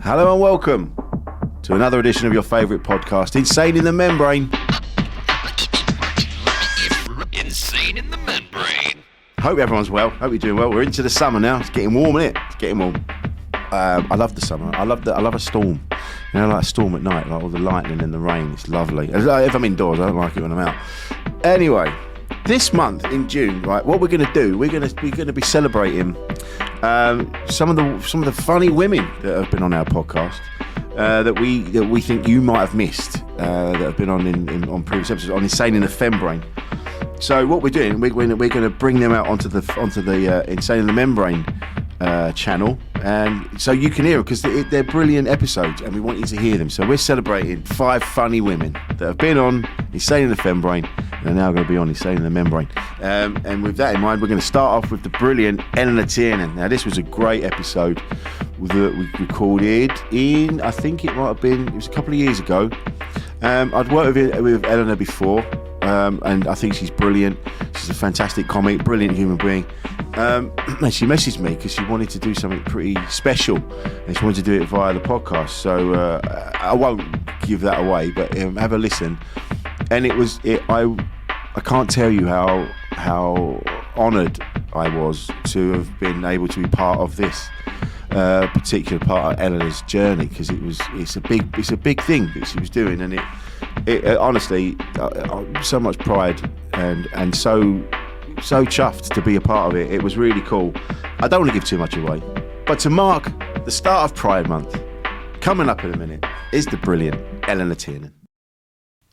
Hello and welcome to another edition of your favourite podcast, Insane in the Membrane. Insane in the Membrane. Hope everyone's well. Hope you're doing well. We're into the summer now. It's getting warm, isn't it? It's getting warm. I love the summer. I love a storm. You know, like a storm at night, like all the lightning and the rain. It's lovely. If I'm indoors, I don't like it when I'm out. Anyway, this month in June, right? What we're going to do? We're going to be celebrating some of the funny women that have been on our podcast that we think you might have missed that have been on previous episodes on Insane in the Membrane. So what we're doing, we're going to bring them out onto the Insane in the Membrane channel, and so you can hear them because they're brilliant episodes, and we want you to hear them. So we're celebrating 5 funny women that have been on Insane in the Membrane and are now going to be on Insane in the Membrane. And with that in mind, we're going to start off with the brilliant Eleanor Tiernan. Now, this was a great episode that we recorded in, I think it was a couple of years ago. I'd worked with Eleanor before. And I think she's brilliant. She's a fantastic comic, brilliant human being. And she messaged me because she wanted to do something pretty special, and she wanted to do it via the podcast. So I won't give that away, but have a listen. And I can't tell you how honoured I was to have been able to be part of this particular part of Eleanor's journey, because it's a big thing that she was doing, and it honestly, so much pride and so chuffed to be a part of it. It was really cool. I don't want to give too much away, but to mark the start of Pride Month, coming up in a minute, is the brilliant Eleanor Tiernan.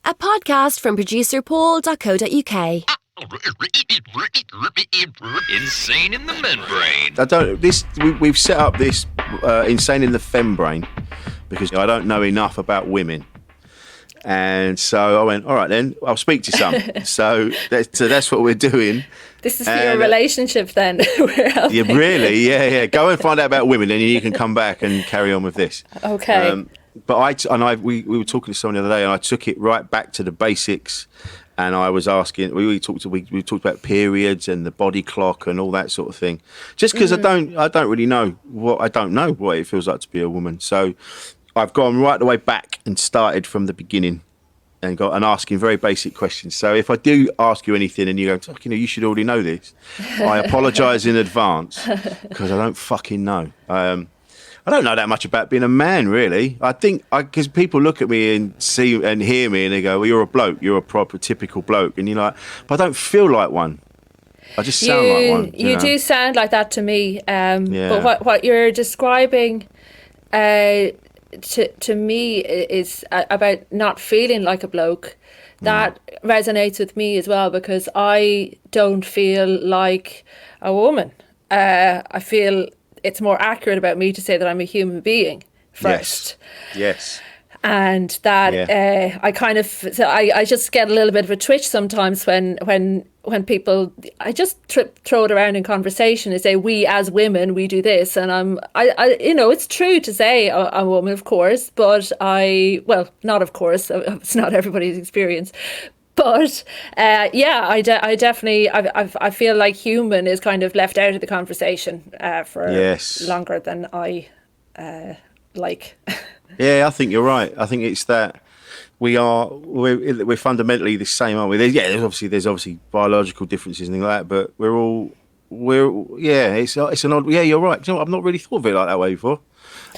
A podcast from producer Paul.co.uk. Insane in the Membrane. We've set up this Insane in the Fembrane because I don't know enough about women. And so I went, all right then, I'll speak to some. so that's what we're doing. This is for your relationship then. Yeah, really, yeah. Go and find out about women, and you can come back and carry on with this. Okay. But we were talking to someone the other day, and I took it right back to the basics. And I was asking, we talked about periods and the body clock and all that sort of thing. Just because I don't really know what it feels like to be a woman. So I've gone right the way back and started from the beginning and asking very basic questions. So if I do ask you anything and you go, you should already know this, I apologise in advance because I don't fucking know. I don't know that much about being a man, really. I think because people look at me and see and hear me and they go, well, you're a bloke, you're a proper typical bloke. And you're like, but I don't feel like one. I just sound like one. You do sound like that to me. But what you're describing to me is about not feeling like a bloke. That resonates with me as well, because I don't feel like a woman. I feel it's more accurate about me to say that I'm a human being first. Yes. And that I just get a little bit of a twitch sometimes when people, I just throw it around in conversation and say, we as women, we do this. And it's true to say a woman, of course, but not of course, it's not everybody's experience. But I definitely I feel like human is kind of left out of the conversation for longer than I like. Yeah, I think you're right. I think it's that we're fundamentally the same, aren't we? There's obviously biological differences and things like that, but it's an odd. Yeah, you're right. You know, I've not really thought of it like that way before.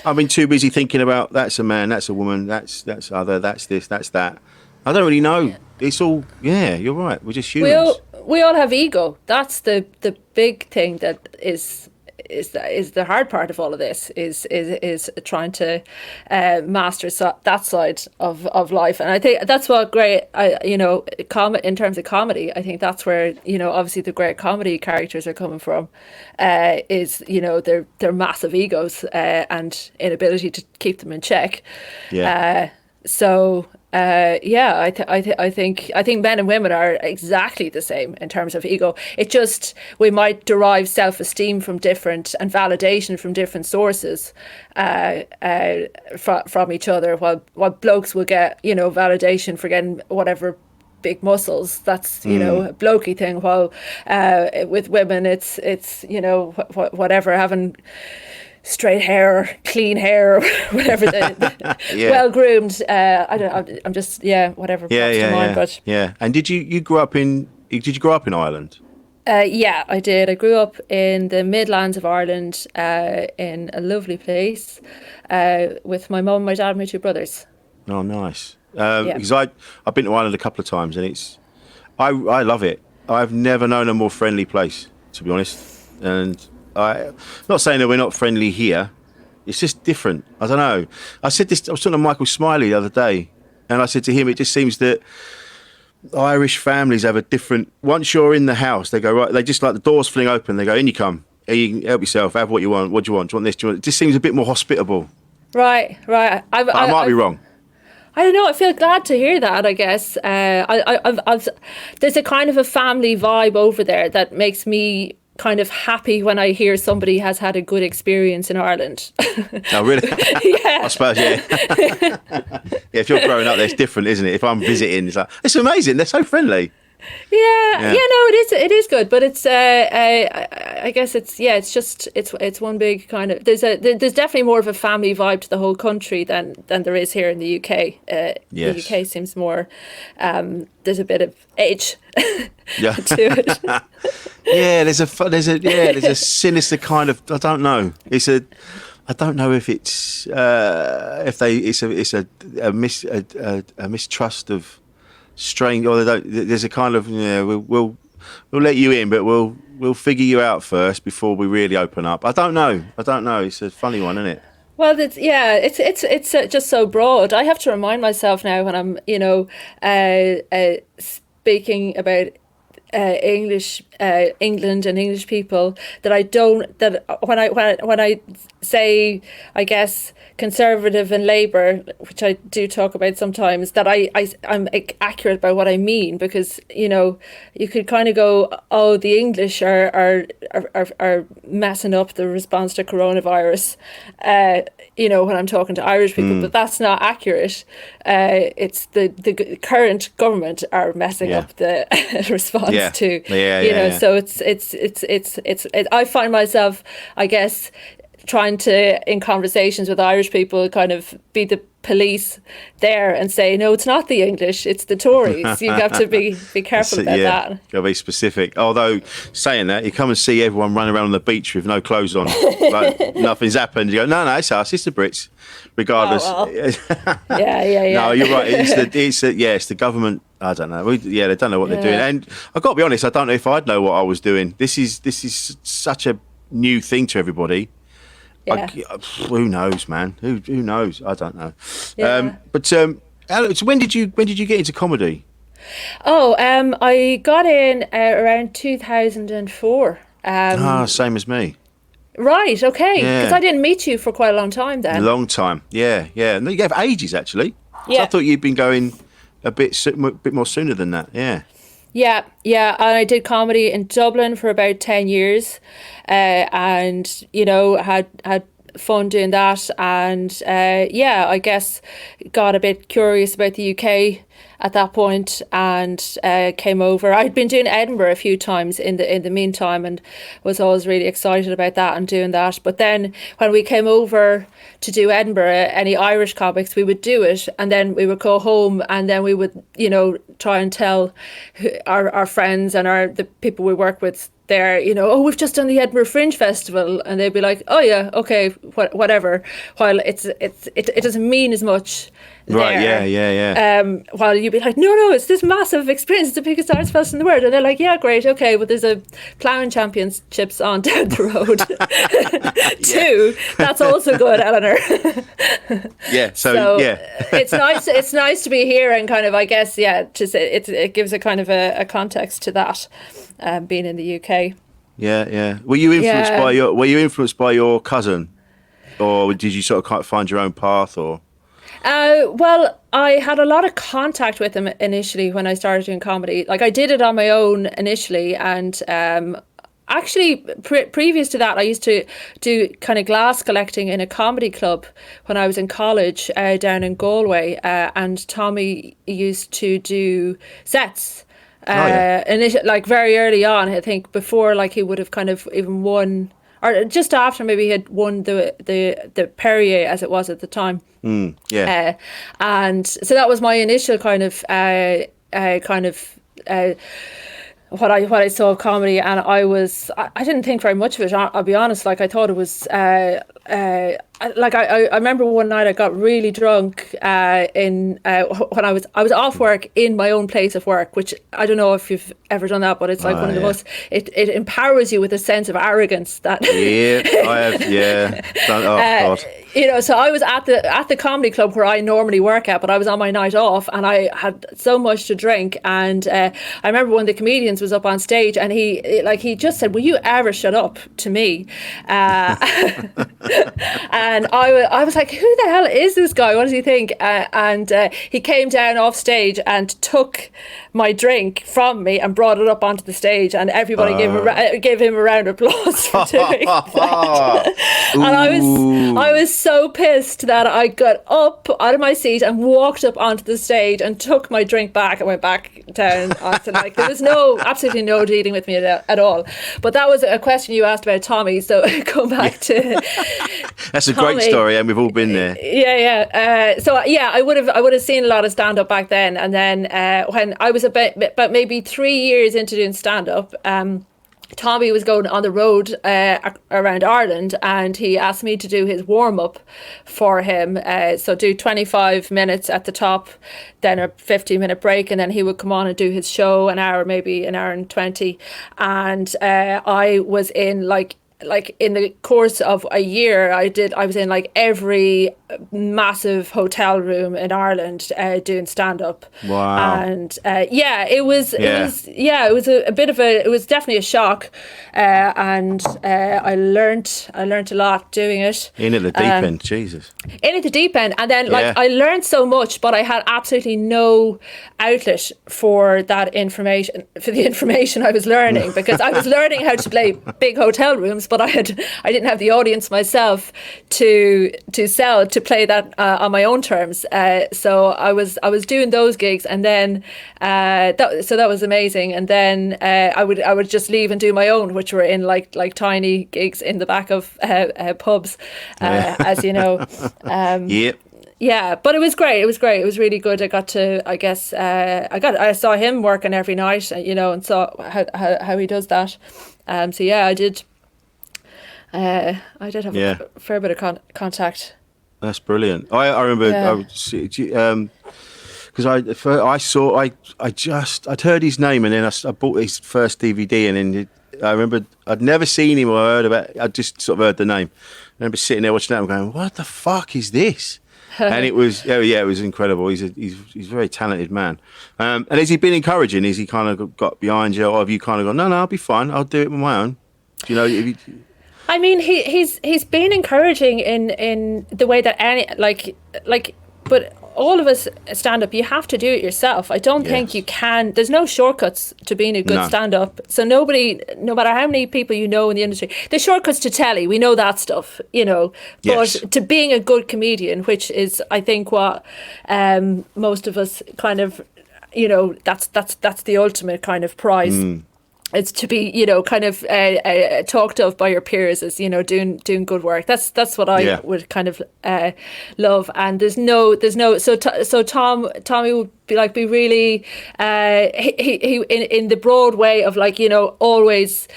I've been too busy thinking about that's a man, that's a woman, that's other, that's this, that's that. I don't really know. It's all, you're right. We're just humans. We all have ego. That's the big thing that is the hard part of all of this is trying to master that side of life. And I think that's what great, in terms of comedy, I think that's where, obviously the great comedy characters are coming from, is, their massive egos and inability to keep them in check. Yeah. I think men and women are exactly the same in terms of ego. It just, we might derive self-esteem from different and validation from different sources from each other, while blokes will get, validation for getting whatever big muscles. That's, a blokey thing, while with women it's whatever, having straight hair, clean hair, whatever well groomed. I'm just whatever pops to mind. But And did you grow up in Ireland? Yeah, I did. I grew up in the Midlands of Ireland, in a lovely place, with my mum, my dad, and my two brothers. Oh, nice. Because I've been to Ireland a couple of times, and I love it. I've never known a more friendly place, to be honest. And not saying that we're not friendly here. It's just different. I don't know. I was talking to Michael Smiley the other day, and I said to him, it just seems that Irish families have a different. Once you're in the house, they go right. They just like the doors fling open. They go, in you come. Here, you can help yourself. Have what you want. What do you want? Do you want this? Do you want? It just seems a bit more hospitable. Right. I might be wrong. I don't know. I feel glad to hear that. I guess there's a kind of a family vibe over there that makes me kind of happy when I hear somebody has had a good experience in Ireland. Oh, really? Yeah. I suppose, yeah. If you're growing up there, it's different, isn't it? If I'm visiting, it's amazing. They're so friendly. Yeah, no, it is good, but it's I guess it's one big kind of there's definitely more of a family vibe to the whole country than there is here in the UK. Yes. The UK seems more there's a bit of edge to it. There's a sinister kind of, I don't know. I don't know if it's a mistrust of strange, or there's a kind of we'll let you in, but we'll figure you out first before we really open up. I don't know. It's a funny one, isn't it? Well, it's just so broad. I have to remind myself now when I'm speaking about English, England and English people, that when I say, I guess, Conservative and Labour, which I do talk about sometimes, that I'm accurate about what I mean, because you could kind of go, oh, the English are messing up the response to coronavirus, when I'm talking to Irish people, but that's not accurate. It's the current government are messing up the response to, so it's I find myself, I guess, trying to, in conversations with Irish people, kind of be the police there and say, no, it's not the English, it's the Tories. You have to be careful about that. Gotta be specific. Although, saying that, you come and see everyone running around on the beach with no clothes on, like nothing's happened. You go, no, it's us, it's the Brits, regardless. Oh, well. Yeah. No, you're right. It's the government. I don't know. They don't know what they're doing. And I've got to be honest, I don't know if I'd know what I was doing. This is such a new thing to everybody. Yeah. Who knows, man? Who knows? I don't know. Yeah. So when did you get into comedy? Oh, I got in around 2004. Same as me. Right. Okay. Because I didn't meet you for quite a long time then. A long time. Yeah. No, you gave ages actually. Yeah. So I thought you'd been going a bit more sooner than that. Yeah. Yeah. And I did comedy in Dublin for about 10 years, and had fun doing that, and I guess got a bit curious about the UK at that point, and came over. I'd been doing Edinburgh a few times in the meantime, and was always really excited about that and doing that. But then when we came over to do Edinburgh, any Irish comics, we would do it, and then we would go home, and then we would try and tell our friends and the people we work with there, oh, we've just done the Edinburgh Fringe Festival, and they'd be like, oh yeah, okay, whatever. While it doesn't mean as much. Right, there. Yeah. While you'd be like, no, it's this massive experience. It's the biggest arts fest in the world. And they're like, yeah, great, okay, but there's a ploughing championships on down the road too. That's also good, Eleanor. Yeah. So yeah, it's nice to be here, and kind of, I guess, to say it gives a kind of a context to that, being in the UK. Yeah. Were you influenced by your cousin, or did you sort of find your own path, or? Well, I had a lot of contact with him initially when I started doing comedy. Like, I did it on my own initially, and actually previous to that, I used to do kind of glass collecting in a comedy club when I was in college down in Galway, and Tommy used to do sets. And like very early on, I think, before like he would have kind of even won or just after maybe he had won the Perrier, as it was at the time. And so that was my initial kind of what I saw of comedy, and I didn't think very much of it. I'll be honest. Like, I thought it was I remember one night I got really drunk when I was off work in my own place of work, which I don't know if you've ever done that, but it's like one of the most, it empowers you with a sense of arrogance that I have God. You know, so I was at the comedy club where I normally work at, but I was on my night off and I had so much to drink. And I remember one of the comedians was up on stage and he just said, "Will you ever shut up?" to me. And I was like, "Who the hell is this guy? What does he think?" And he came down off stage and took my drink from me and brought it up onto the stage, and everybody gave him a round of applause for doing that. And I was so pissed that I got up out of my seat and walked up onto the stage and took my drink back and went back down onto, like, there was absolutely no dealing with me at all. But that was a question you asked about Tommy, so come back to that's a Tommy. Great story, and we've all been there. I would have seen a lot of stand up back then, and then when I was about maybe 3 years into doing stand up, Tommy was going on the road around Ireland, and he asked me to do his warm-up for him. So do 25 minutes at the top, then a 15-minute break, and then he would come on and do his show, maybe an hour and 20. And I was in like in the course of a year, I was in like every massive hotel room in Ireland doing stand up. Wow. And it was it was definitely a shock, and I learnt a lot doing it. In at the deep end, Jesus. In at the deep end, and then I learned so much, but I had absolutely no outlet for that information, for the information I was learning, because I was learning how to play big hotel rooms, but I didn't have the audience myself to play that on my own terms. So I was doing those gigs, and then that was amazing. And then I would just leave and do my own, which were in like tiny gigs in the back of pubs, as you know. Yep. Yeah, but it was great. It was great. It was really good. I got to, I guess, I saw him working every night, you know, and saw how he does that. So yeah, I did. I did have a fair bit of contact. That's brilliant. I remember because I'd heard his name, and then I bought his first DVD, and then I remember I'd never seen him or heard about it. I just sort of heard the name. I remember sitting there watching that and going, "What the fuck is this?" And it was it was incredible. He's a very talented man. And has he been encouraging? Has he kind of got behind you, or have you kind of gone, "No, I'll be fine. I'll do it on my own"? Do you know? I mean, he's been encouraging in the way that but all of us stand up, you have to do it yourself. I don't think you can. There's no shortcuts to being a good stand up. So nobody, no matter how many people you know in the industry, there's shortcuts to telly. We know that stuff, you know. But to being a good comedian, which is, I think, what most of us kind of, you know, that's the ultimate kind of prize. It's to be, you know, kind of talked of by your peers as, you know, doing good work. That's what I would kind of love. And there's no. So Tommy would be really he in the broad way of, like, you know, always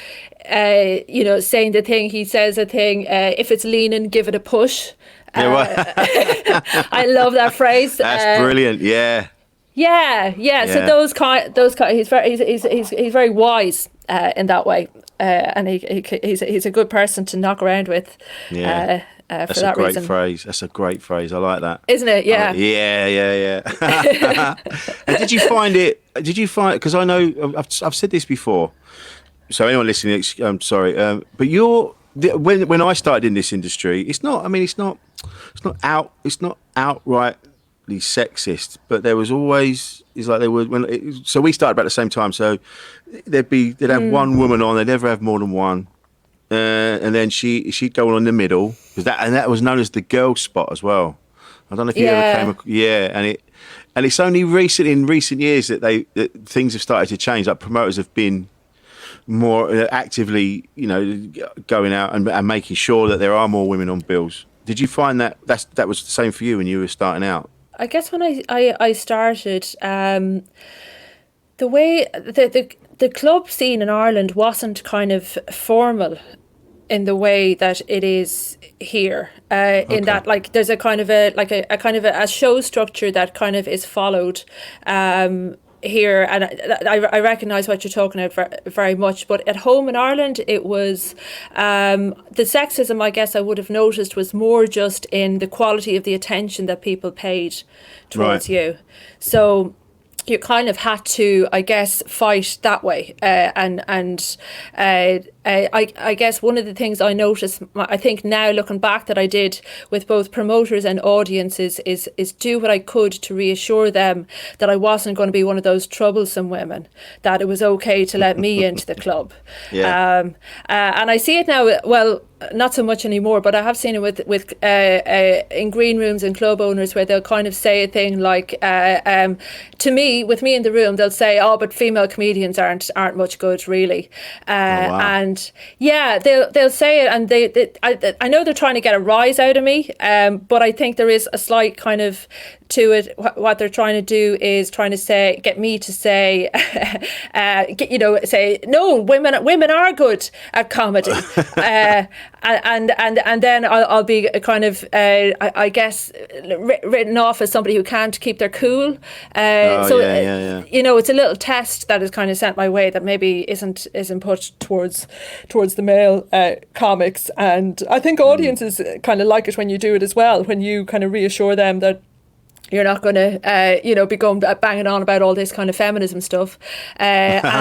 you know, saying the thing. He says a thing. If it's leaning, give it a push. I love that phrase. That's brilliant. Yeah. Yeah. So those kind, he's very wise in that way, and he's a good person to knock around with. Yeah. That's for that reason. That's a great phrase. I like that. Isn't it? Yeah. Yeah. And did you find? Because I know I've said this before. So anyone listening, I'm sorry, but when I started in this industry, it's not outright sexist, but there was always, it's like they would so we started about the same time, so they'd have one woman on, they'd never have more than one, and then she'd go on in the middle, that was known as the girl spot as well. I don't know if you ever came and it's only in recent years that things have started to change. Like, promoters have been more actively, going out and making sure that there are more women on bills. Did you find that was the same for you when you were starting out? I guess when I started, the way the club scene in Ireland wasn't kind of formal in the way that it is here. In that, like, there's a kind of a show structure that kind of is followed here, and I recognise what you're talking about very much. But at home in Ireland, it was the sexism, I guess I would have noticed, was more just in the quality of the attention that people paid towards you. So you kind of had to, I guess, fight that way. I guess one of the things I noticed, I think now looking back, that I did with both promoters and audiences is do what I could to reassure them that I wasn't going to be one of those troublesome women, that it was okay to let me into the club. And I see it now, well, not so much anymore, but I have seen it with in green rooms and club owners, where they'll kind of say a thing like, to me, with me in the room, they'll say, "Oh, but female comedians aren't much good, really." And yeah, they'll say it, and I know they're trying to get a rise out of me, but I think there is a slight kind of to it. What they're trying to do is trying to get me to say, say no, women are good at comedy. And then I'll be kind of, I guess, written off as somebody who can't keep their cool. It's a little test that is kind of sent my way that maybe isn't put towards the male comics. And I think audiences kind of like it when you do it as well, when you kind of reassure them that you're not going to, be going banging on about all this kind of feminism stuff. I've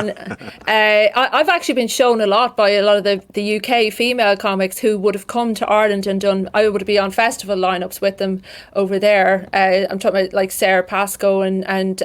actually been shown a lot by a lot of the UK female comics who would have come to Ireland and done, I would be on festival lineups with them over there. I'm talking about like Sarah Pascoe and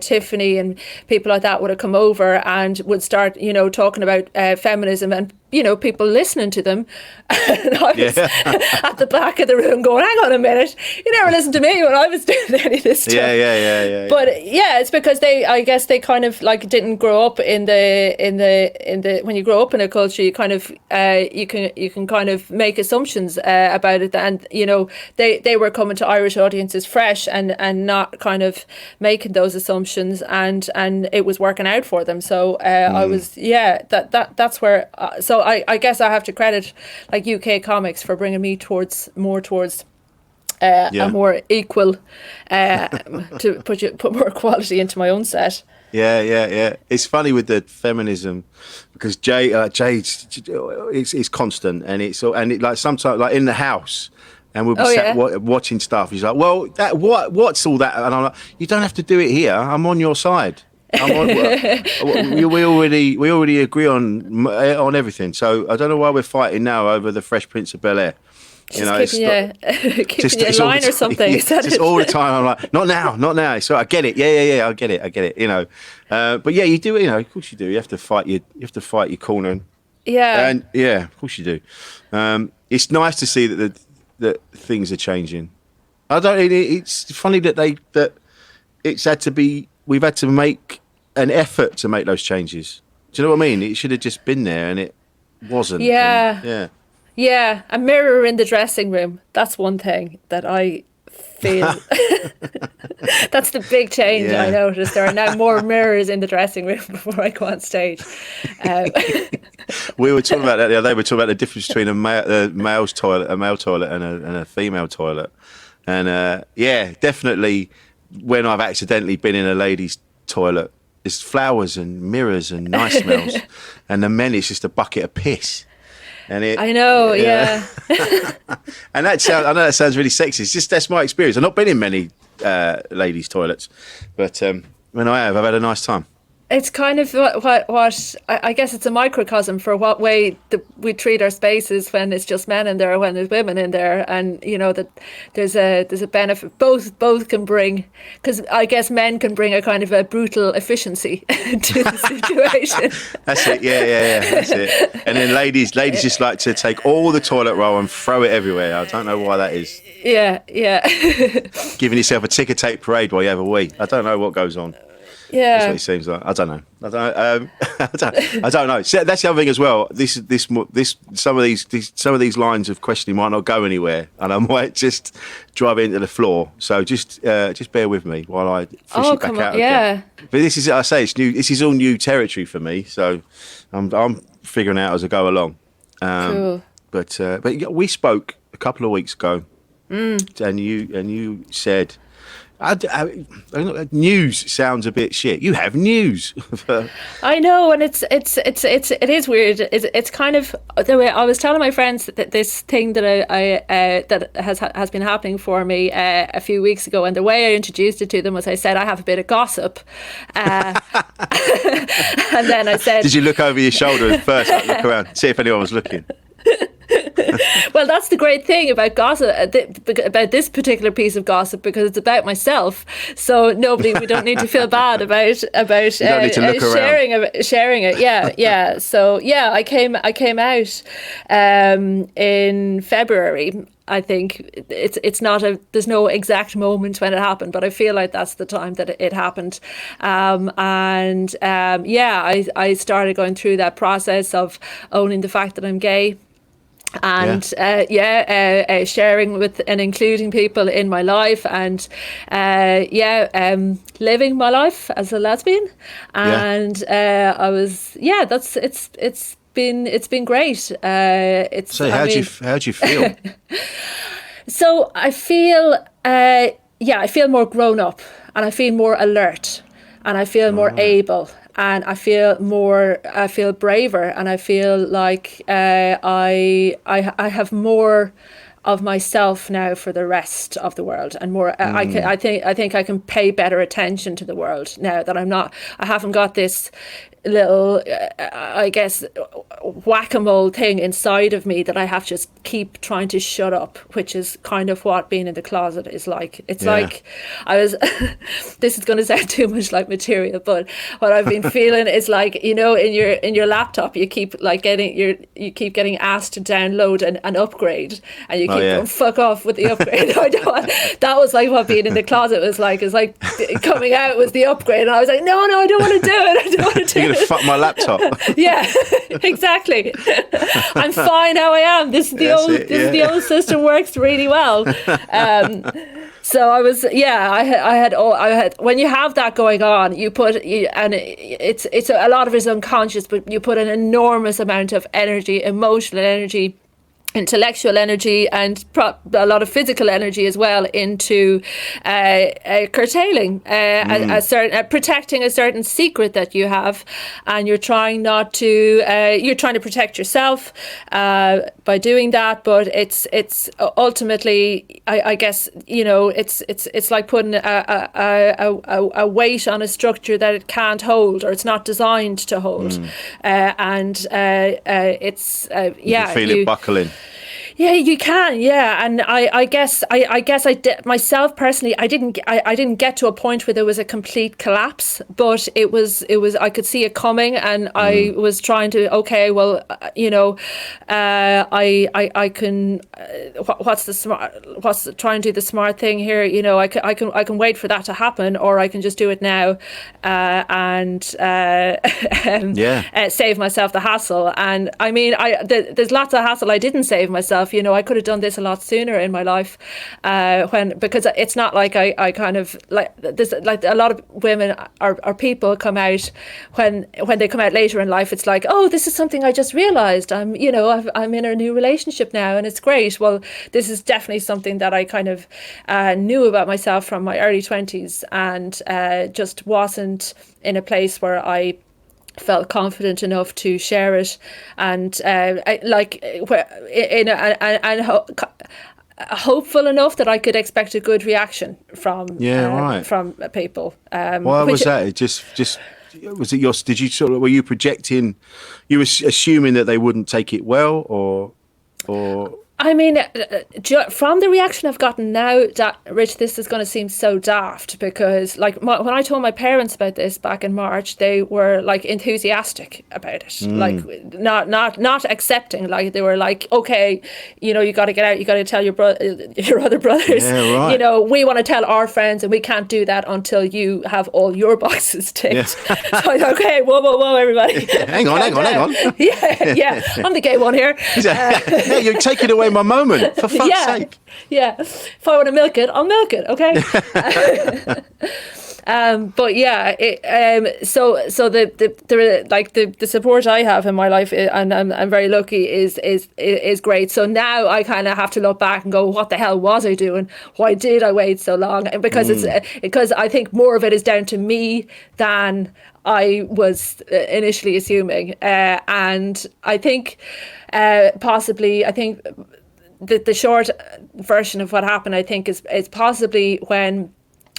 Tiffany, and people like that would have come over and would start, talking about feminism, and people listening to them. And I was at the back of the room going, hang on a minute, you never listened to me when I was doing any of this stuff. Yeah. But it's because I guess they kind of like didn't grow up in the when you grow up in a culture, you kind of you can kind of make assumptions about it, and they were coming to Irish audiences fresh and not kind of making those assumptions, and it was working out for them. So I was that's where so I guess I have to credit like UK comics for bringing me towards a more equal to put more quality into my own set. Yeah. It's funny with the feminism because Jade's it's constant, and it like sometimes like in the house. And we'll be watching stuff. He's like, "Well, what's all that?" And I'm like, "You don't have to do it here. I'm on your side. We already agree on everything. So I don't know why we're fighting now over the Fresh Prince of Bel-Air. Keeping you in line or something. Just all the time. I'm like, not now. So I get it. Yeah. I get it. But yeah, you do it. Of course you do. You have to fight your corner. And of course you do. It's nice to see that things are changing. It's funny that we've had to make an effort to make those changes. Do you know what I mean? It should have just been there, and it wasn't. Yeah, a mirror in the dressing room. That's one thing that I feel. That's the big change I noticed. There are now more mirrors in the dressing room before I go on stage. We were talking about that the other day. We were talking about the difference between a male toilet, and a female toilet. And definitely when I've accidentally been in a lady's toilet, there's flowers and mirrors and nice smells, and the men, it's just a bucket of piss. And I know, yeah. And I know that sounds really sexy. It's just that's my experience. I've not been in many ladies' toilets, but when I have, I've had a nice time. It's kind of what I guess it's a microcosm for what way we treat our spaces when it's just men in there, when there's women in there, and that there's a benefit. Both can bring, because I guess men can bring a kind of a brutal efficiency to the situation. That's it, yeah, that's it. And then ladies just like to take all the toilet roll and throw it everywhere. I don't know why that is. Yeah. Giving yourself a ticker tape parade while you have a wee. I don't know what goes on. Yeah. That's what it seems like. I don't know. I don't know. So that's the other thing as well. Some of these lines of questioning might not go anywhere, and I might just drive into the floor. So just bear with me while I fish it back out again. But this is, I say, it's new. This is all new territory for me. So I'm figuring out as I go along. Cool. But we spoke a couple of weeks ago, and you said. News sounds a bit shit. You have news. I know, and it is weird. It's kind of the way I was telling my friends that this thing that that has been happening for me a few weeks ago, and the way I introduced it to them was I said I have a bit of gossip, and then I said, "Did you look over your shoulder first? Look around, see if anyone was looking." Well, that's the great thing about gossip, about this particular piece of gossip, because it's about myself. So we don't need to feel bad about sharing it. Yeah. So yeah, I came out in February. I think it's not there's no exact moment when it happened, but I feel like that's the time that it happened. I started going through that process of owning the fact that I'm gay. And sharing with and including people in my life, and living my life as a lesbian, and I was it's been great. So how'd you feel? So I feel I feel more grown up, and I feel more alert, and I feel more able. And I feel braver, and I feel like I have more of myself now for the rest of the world, and more. I think I can pay better attention to the world now that I haven't got this little, I guess, whack-a-mole thing inside of me that I have to just keep trying to shut up, which is kind of what being in the closet is like. It's like I was, this is going to sound too much like material, but what I've been feeling is like, in your laptop, you keep getting asked to download an upgrade, and you keep going, fuck off with the upgrade. That was like what being in the closet was like. It's like coming out was the upgrade, and I was like, no, I don't want to do it. I don't want to do it. Fuck my laptop. Yeah, exactly. I'm fine how I am. This is the old system works really well. So I was, I had. When you have that going on, it's a lot of it is unconscious, but you put an enormous amount of energy, emotional energy, intellectual energy, and a lot of physical energy as well into curtailing protecting a certain secret that you have, and you're trying to protect yourself by doing that, but it's ultimately I guess it's like putting a weight on a structure that it can't hold, or it's not designed to hold, you can feel it buckling. Yeah, you can. Yeah, and I guess I did myself personally. I didn't get to a point where there was a complete collapse, but it was. I could see it coming, and I was trying to. Okay, well, I can. Try and do the smart thing here. I can wait for that to happen, or I can just do it now, and save myself the hassle. And I mean, there's lots of hassle I didn't save myself. I could have done this a lot sooner in my life, because it's not like I kind of like this. Like a lot of women or people come out when they come out later in life. It's like, oh, this is something I just realised. I'm in a new relationship now, and it's great. Well, this is definitely something that I kind of knew about myself from my early 20s, and just wasn't in a place where I felt confident enough to share it, and hopeful enough that I could expect a good reaction from people. Why was that? It just was it did you sort of, were you projecting, you were assuming that they wouldn't take it well, or I mean, from the reaction I've gotten now, Rich, this is going to seem so daft because, like, when I told my parents about this back in March, they were like enthusiastic about it, like not accepting. Like they were like, okay, you know, you got to get out, you got to tell your other brothers, Yeah, right. you know, we want to tell our friends, and we can't do that until you have all your boxes ticked. Yeah. So I thought, okay, whoa, everybody, hang on. yeah, I'm the gay one here. Yeah, you're taking away my moment, for fuck's sake. Yeah. If I want to milk it, I'll milk it. Okay. But yeah, so the support I have in my life, and I'm very lucky, is great. So now I kind of have to look back and go, what the hell was I doing? Why did I wait so long? And because I think more of it is down to me than I was initially assuming, and I think possibly the short version of what happened, I think, is possibly when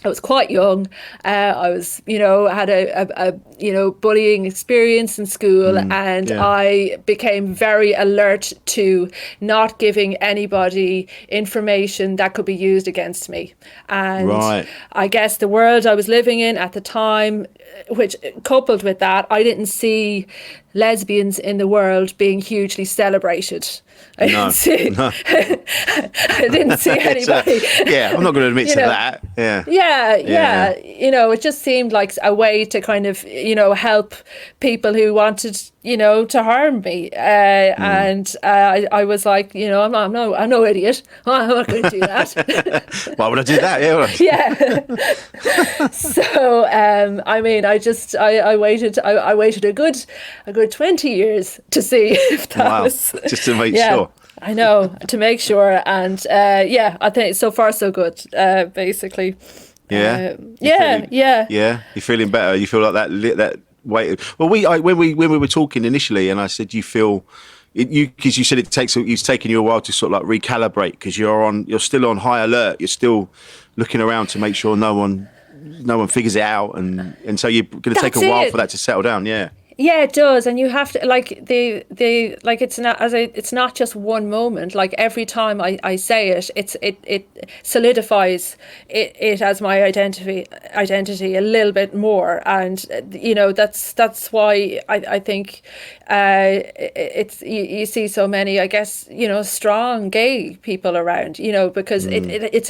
I was quite young. I was, had a bullying experience in school, and I became very alert to not giving anybody information that could be used against me. And I guess the world I was living in at the time, which coupled with that, I didn't see lesbians in the world being hugely celebrated. I didn't see anybody. I'm not going to admit to that. Yeah. It just seemed like a way to kind of, help people who wanted, to harm me. And I was like, I'm no idiot. I'm not going to do that. Why would I do that? Yeah. So, I waited a good 20 years to see if that was just to make sure. I know, to make sure. And I think so far so good, basically. Yeah. You're feeling better. You feel like that weight. Well, when we were talking initially, and I said you feel because you said it's taken you a while to sort of like recalibrate because you're still on high alert. You're still looking around to make sure no one figures it out, and so you're going to take a while for that to settle down. Yeah. Yeah, it does, and you have to it's not just one moment. Like every time I say it, it solidifies it as my identity a little bit more, and that's why I think it's you see so many, I guess, strong gay people around, because it's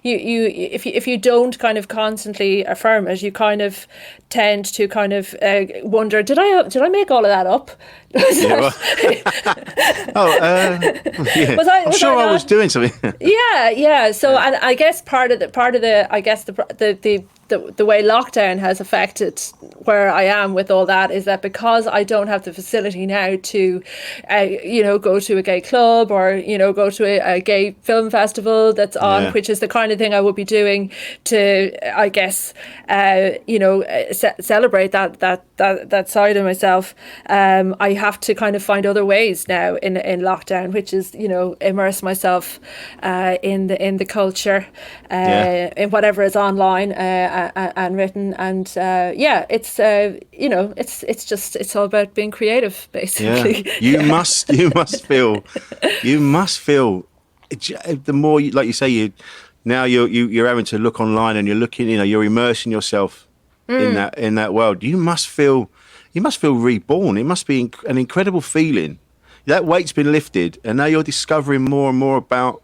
if you don't kind of constantly affirm it, you kind of tend to kind of wonder, did I make all of that up? I'm sure I was doing something. Yeah. So, and I guess part of the way lockdown has affected where I am with all that is that because I don't have the facility now to, go to a gay club or, go to a gay film festival that's on, which is the kind of thing I would be doing to, I guess, celebrate that side of myself. I have to kind of find other ways now in lockdown, which is, immerse myself in the culture, in whatever is online and written, and it's all about being creative, basically. You must feel the more like you say you're having to look online and you're looking, you're immersing yourself in that world. You must feel reborn. It must be an incredible feeling. That weight's been lifted, and now you're discovering more and more about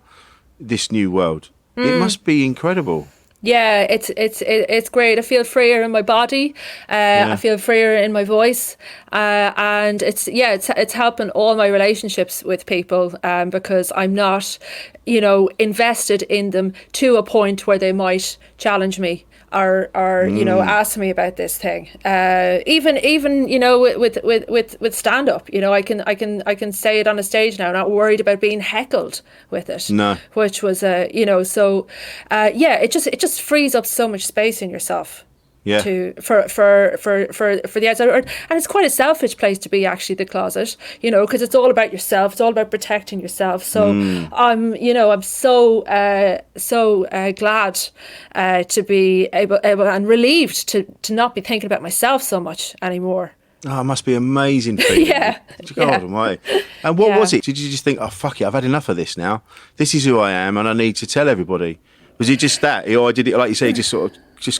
this new world. It must be incredible. Yeah, it's great. I feel freer in my body. I feel freer in my voice, and it's helping all my relationships with people, because I'm not, invested in them to a point where they might challenge me or ask me about this thing. Even with stand up, I can say it on a stage now, not worried about being heckled with it. No. Which was it just frees up so much space in yourself. Yeah. For the outside, and it's quite a selfish place to be, actually, the closet, because it's all about yourself. It's all about protecting yourself. So I'm so glad to be able and relieved to not be thinking about myself so much anymore. Oh, it must be amazing for you. Yeah. God almighty. And what was it? Did you just think, oh, fuck it, I've had enough of this now. This is who I am and I need to tell everybody. Was it just that? Or did it, like you say, just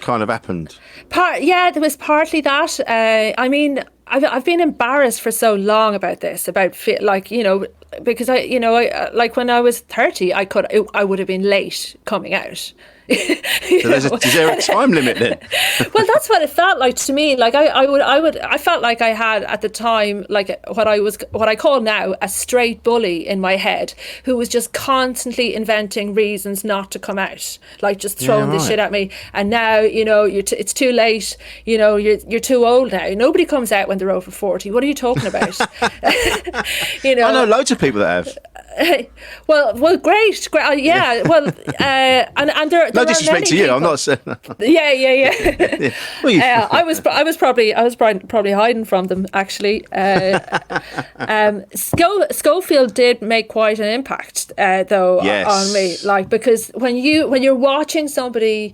kind of happened? There was partly that. I mean, I've been embarrassed for so long about this, because like when I was 30, I would have been late coming out. So is there a time limit then? Well, that's what it felt like to me. Like I felt like I had at the time, like what I call now a straight bully in my head, who was just constantly inventing reasons not to come out, like just throwing this shit at me. And now, it's too late. You're too old now. Nobody comes out when they're over 40. What are you talking about? I know loads of people that have. Well, great. Yeah. Well, and there. No disrespect to you. I'm not saying. Yeah. Well, I was probably hiding from them actually. Schofield did make quite an impact, though, on me. Like, because when you're watching somebody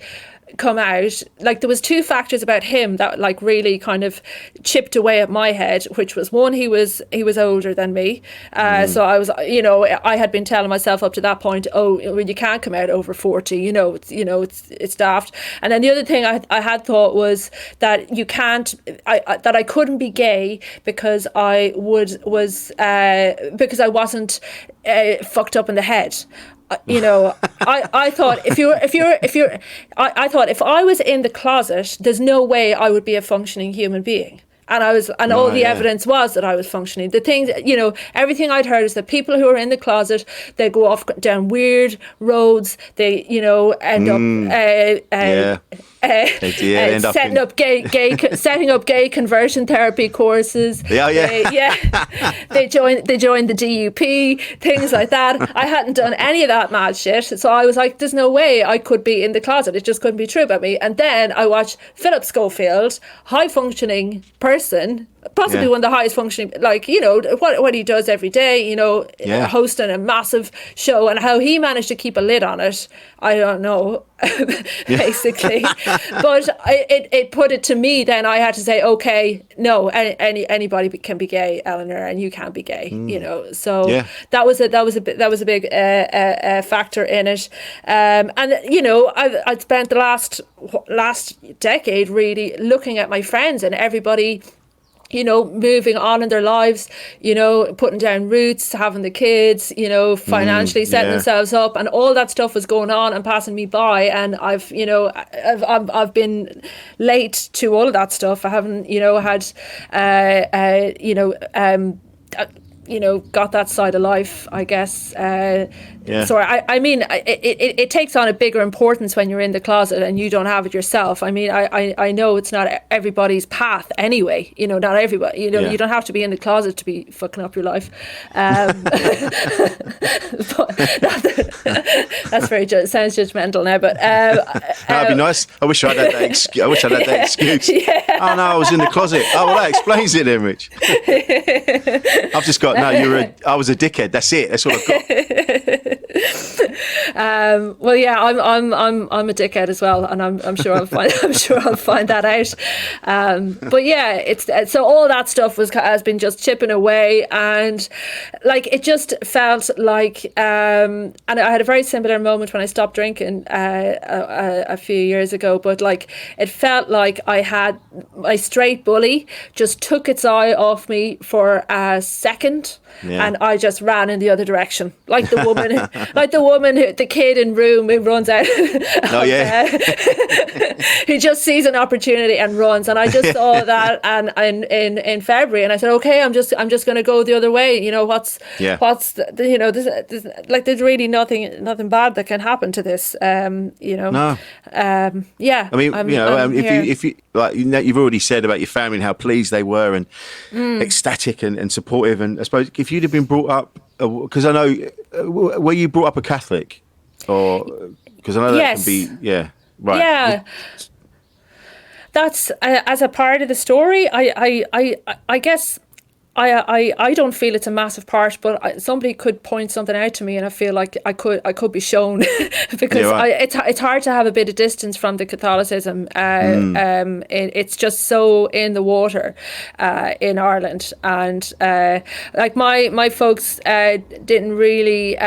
come out, like there was two factors about him that like really kind of chipped away at my head, which was one, he was older than me, so I was, I had been telling myself up to that point, you can't come out over 40, it's daft. And then the other thing I had thought was that you can't, that I couldn't be gay because I wasn't fucked up in the head. I thought if I was in the closet, there's no way I would be a functioning human being. And all the evidence was that I was functioning. The things, everything I'd heard is that people who are in the closet, they go off down weird roads. They, end up setting up gay conversion therapy courses. They join the DUP, things like that. I hadn't done any of that mad shit, so I was like, "There's no way I could be in the closet. It just couldn't be true about me." And then I watched Philip Schofield, high functioning person, possibly one of the highest functioning, like, what he does every day, hosting a massive show, and how he managed to keep a lid on it, I don't know, basically. But it put it to me, then I had to say, okay, no, anybody can be gay, Eleanor, and you can't be gay, so that was a big factor in it. And I'd spent the last decade really looking at my friends and everybody, moving on in their lives, putting down roots, having the kids, financially setting themselves up, and all that stuff was going on and passing me by. And I've been late to all of that stuff. I haven't, got that side of life, I guess. So I mean, it takes on a bigger importance when you're in the closet and you don't have it yourself. I mean, I know it's not everybody's path anyway. Not everybody. You don't have to be in the closet to be fucking up your life. But that's sounds judgmental now. But that'd be nice. I wish I had that excuse. Oh no, I was in the closet. Oh well, that explains it then, Rich. I've just got I was a dickhead. That's it. That's all I've got. Well, yeah, I'm a dickhead as well, and I'm sure I'll find that out. But yeah, it's so all that stuff has been just chipping away, and like it just felt like, and I had a very similar moment when I stopped drinking a few years ago. But like it felt like I had my straight bully just took its eye off me for a second. Yeah. And I just ran in the other direction, like the woman, the kid in Room who runs out. He just sees an opportunity and runs. And I just saw that, and in February, and I said, okay, I'm just going to go the other way. What's this, like there's really nothing bad that can happen to this. No. I mean, if you like, you've already said about your family and how pleased they were and ecstatic and supportive, and I suppose if you'd have been brought up, because I know, were you brought up a Catholic, or because I know that can be right. Yeah, that's as a part of the story. I guess I don't feel it's a massive part, but somebody could point something out to me, and I feel like I could be shown because it's hard to have a bit of distance from the Catholicism. It's just so in the water in Ireland, and like my folks didn't really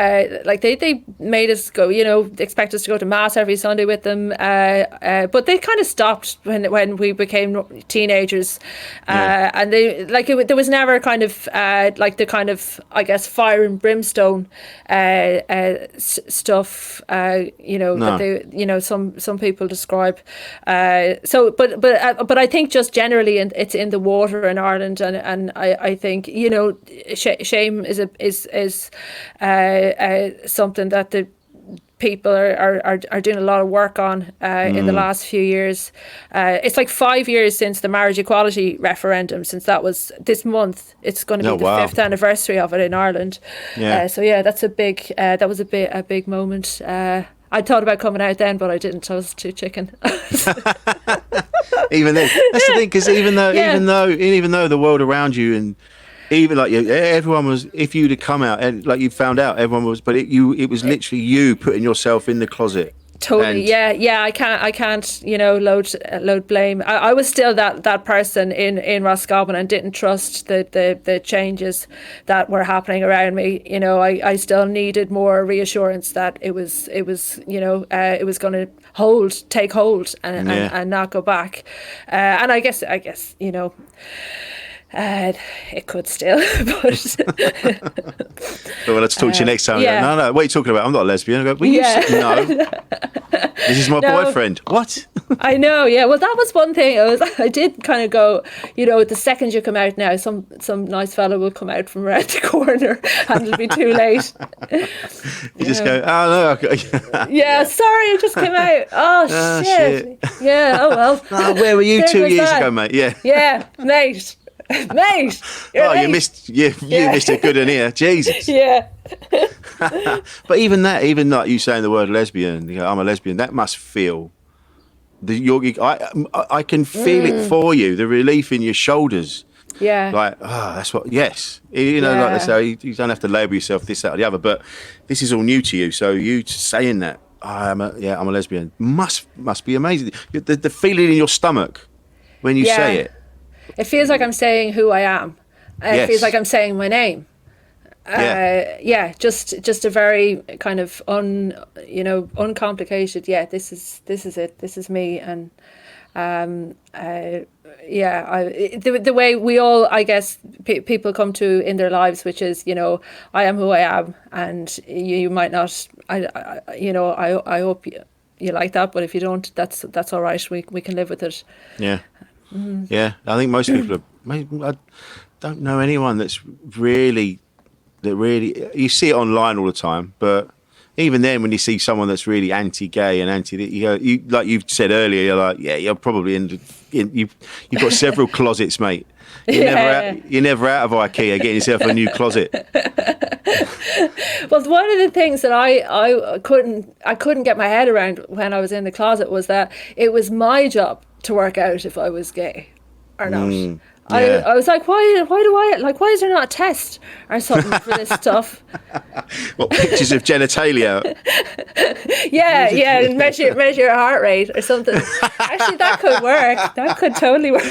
like they made us go, expect us to go to mass every Sunday with them, but they kind of stopped when we became teenagers, and they there was never kind of like the kind of, I guess, fire and brimstone stuff that they some people describe, but I think just generally it's in the water in Ireland, and I think shame is something that the people are doing a lot of work on in the last few years. It's like 5 years since the marriage equality referendum, since that was this month. It's going to be the 5th anniversary of it in Ireland. So that's a big that was a big moment. I thought about coming out then, but I didn't. I was too chicken. Even then, that's the thing, because even though the world around you, and even like everyone was, if you'd have come out and like you found out everyone was, but it was literally you putting yourself in the closet. Totally, I can't, load blame. I was still that person in Roscommon and didn't trust the changes that were happening around me. I still needed more reassurance that it was going to take hold and not go back. And I guess it could still, but well, let's talk to you next time. No, what are you talking about? I'm not a lesbian. I go, well, no, this is my boyfriend. What? I know. Yeah. Well, that was one thing. I did kind of go, the second you come out now, some nice fella will come out from around the corner, and it'll be too late. You just go, oh no. Okay. Sorry, I just came out. Oh shit. Yeah. Oh well. Where were you 2 years ago, mate? Yeah. Yeah, mate. Mate, you missed a good one here, Jesus. Yeah. But even like you saying the word lesbian, I'm a lesbian, that must feel I can feel it for you, the relief in your shoulders. Yeah. Like, that's what. Yes, like they say, you don't have to label yourself this, that, or the other. But this is all new to you, so you saying that I'm a lesbian must be amazing. The feeling in your stomach when you say it. It feels like I'm saying who I am. It feels like I'm saying my name. Just a very kind of uncomplicated. Yeah, this is it. This is me. And the way we all, I guess, people come to in their lives, which is, I am who I am, and you might not. I hope you like that, but if you don't, that's all right. We can live with it. Yeah. Yeah, I think most people I don't know anyone that really, you see it online all the time, but even then when you see someone that's really anti-gay and you like you've said earlier, you're like, you're probably you've got several closets, mate. You're never out of IKEA getting yourself a new closet. Well, one of the things that I couldn't get my head around when I was in the closet was that it was my job to work out if I was gay or not. I was like, why is there not a test or something for this stuff? What, pictures of genitalia? and measure your heart rate or something. Actually, that could work. That could totally work.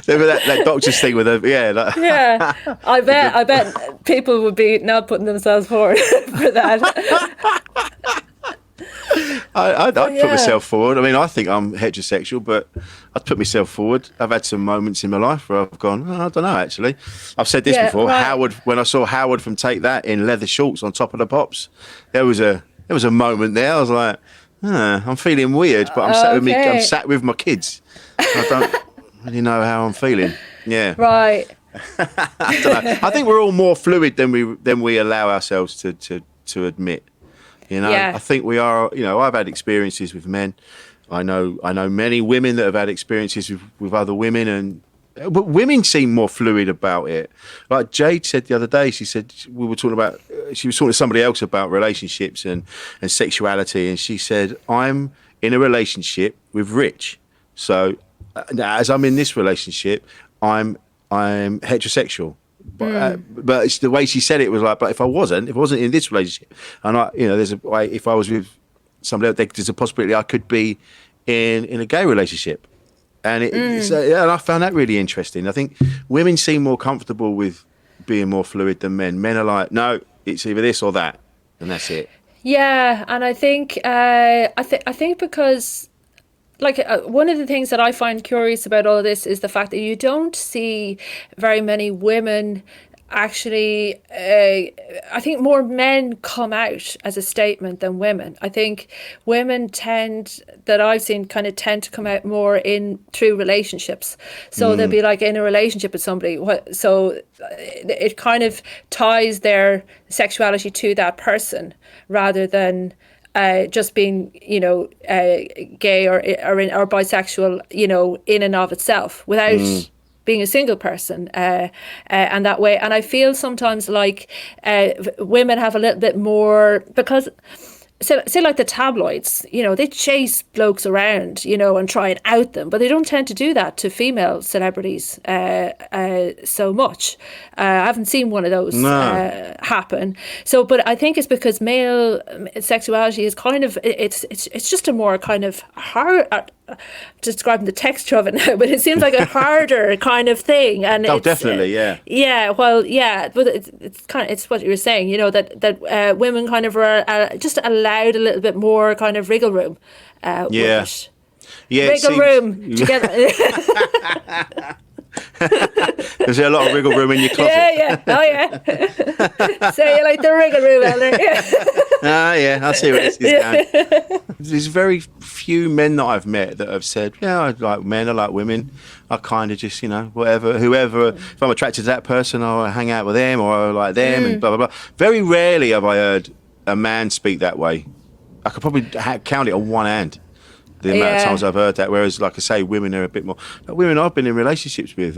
that doctor's thing with I bet people would be not putting themselves forward for that. I'd put myself forward. I mean, I think I'm heterosexual, but I'd put myself forward. I've had some moments in my life where I've gone, I don't know, actually. I've said this before. Right. Howard, when I saw Howard from Take That in leather shorts on Top of the Pops, there was a moment there. I was like, I'm feeling weird, but I'm sat with my kids. I don't really know how I'm feeling. Yeah. Right. I don't know. I think we're all more fluid than we allow ourselves to admit. I think we are. I've had experiences with men. I know many women that have had experiences with other women, but women seem more fluid about it. Like Jade said the other day, she said she was talking to somebody else about relationships and sexuality, and she said, I'm in a relationship with Rich, so as I'm in this relationship, I'm I'm heterosexual. But it's the way she said it was like, but if I wasn't in this relationship, and there's a way, if I was with somebody else, there's a possibility I could be in a gay relationship. And and I found that really interesting. I think women seem more comfortable with being more fluid than men. Men are like, no, it's either this or that, and that's it. Yeah, and I think I think because one of the things that I find curious about all of this is the fact that you don't see very many women actually. I think more men come out as a statement than women. I think women that I've seen kind of tend to come out more through relationships. So they'll be like in a relationship with somebody. So it kind of ties their sexuality to that person rather than just being, gay or bisexual, in and of itself without being a single person and that way. And I feel sometimes like women have a little bit more, because say like the tabloids, they chase blokes around, and try and out them, but they don't tend to do that to female celebrities so much. I haven't seen one of those happen. So, but I think it's because male sexuality is kind of, it's just a more kind of hard, describing the texture of it now, but it seems like a harder kind of thing. And definitely, yeah. Yeah, well, yeah, but it's what you were saying, that women kind of are just allowed a little bit more kind of wriggle room. Yeah, wriggle room together. There's a lot of wriggle room in your closet. Yeah. Oh, yeah. So you like the wriggle room, Eleanor? Yeah. Yeah, I see where this is going. There's very few men that I've met that have said, yeah, I like men, I like women. I kind of just, whoever, if I'm attracted to that person, I'll hang out with them, or I like them, and blah, blah, blah. Very rarely have I heard a man speak that way. I could probably count it on one hand. The amount of times I've heard that, whereas, like I say, women are a bit more. Women I've been in relationships with,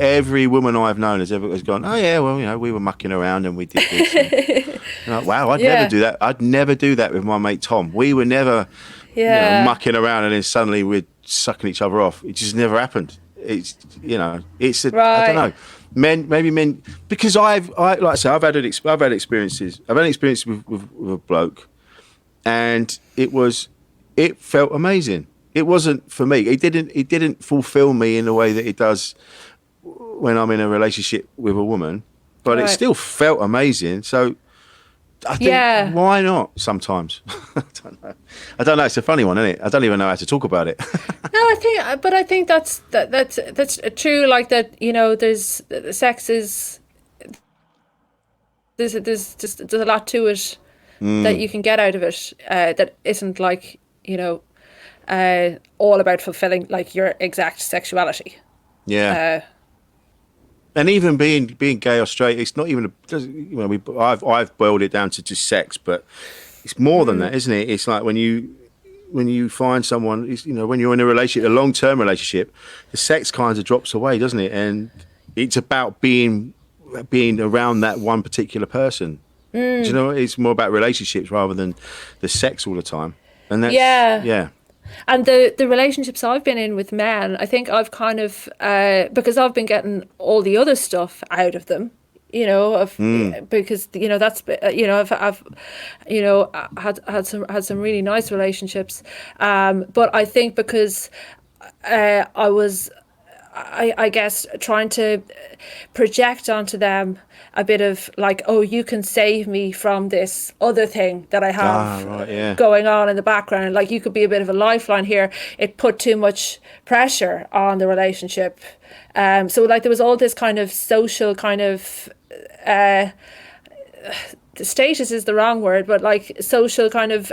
every woman I've known has gone, oh yeah, well, we were mucking around and we did this. And like, wow, I'd never do that. I'd never do that with my mate Tom. We were never mucking around and then suddenly we're sucking each other off. It just never happened. It's it's a, I don't know. Men, because like I say, I've had experiences. I've had an experience with a bloke, and it felt amazing. It wasn't for me. It didn't fulfill me in the way that it does when I'm in a relationship with a woman, but it still felt amazing. So I think, why not sometimes? I don't know. It's a funny one, isn't it? I don't even know how to talk about it. No, I think that's true. Like that, there's sex is, there's a lot to it that you can get out of it that isn't like, all about fulfilling like your exact sexuality. Yeah. And even being gay or straight, it's not even I've boiled it down to just sex, but it's more than that, isn't it? It's like when you find someone, when you're in a relationship, a long-term relationship, the sex kind of drops away, doesn't it? And it's about being around that one particular person. Do you know? It's more about relationships rather than the sex all the time. And that's, yeah. And the relationships I've been in with men, I think I've kind of, because I've been getting all the other stuff out of them, because, that's, I've had some really nice relationships. But I think because I was, I guess, trying to project onto them a bit of like, oh, you can save me from this other thing that I have going on in the background. Like, you could be a bit of a lifeline here. It put too much pressure on the relationship. So like there was all this kind of social kind of, status is the wrong word, but like social kind of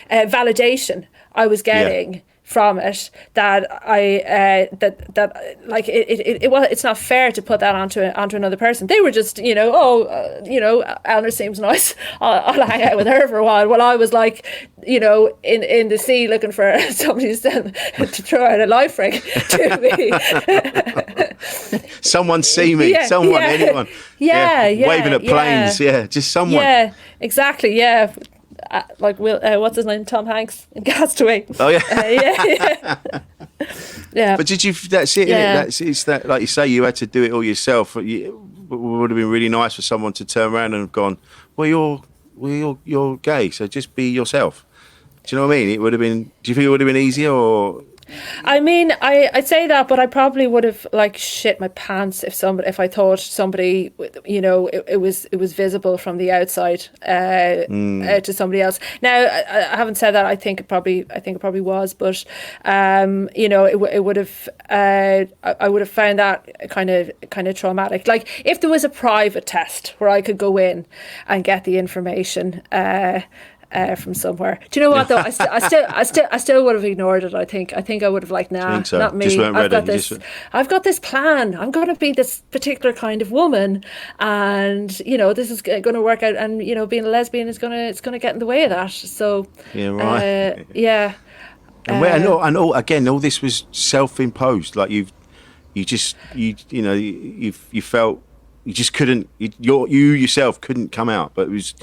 validation I was getting from it, that it's not fair to put that onto another person. They were just, Eleanor seems nice, I'll hang out with her for a while. Well, I was like, in the sea looking for somebody to throw out a life ring to me. Someone see me, anyone. Waving at planes, just someone. Yeah, exactly, yeah. Like what's his name? Tom Hanks in Castaway. Oh yeah. Yeah. But did you? That's it. Yeah. It's that. Like you say, you had to do it all yourself. It would have been really nice for someone to turn around and have gone, "Well, you're gay, so just be yourself." Do you know what I mean? It would have been. Do you think it would have been easier, or? I mean, I'd say that, but I probably would have like shit my pants if I thought somebody, you know, it was visible from the outside to somebody else. Now, I haven't said that. I think it probably was, but you know, it would have. I would have found that kind of traumatic. Like if there was a private test where I could go in and get the information. From somewhere. Do you know what though? I still would have ignored it. I think I would have like, nah, so? not me. Just weren't ready. I've got this plan. I'm going to be this particular kind of woman, and you know this is going to work out. And you know, being a lesbian is going to get in the way of that. So yeah, right. Yeah. And again, all this was self-imposed. Like you felt you just couldn't. You yourself couldn't come out, but it was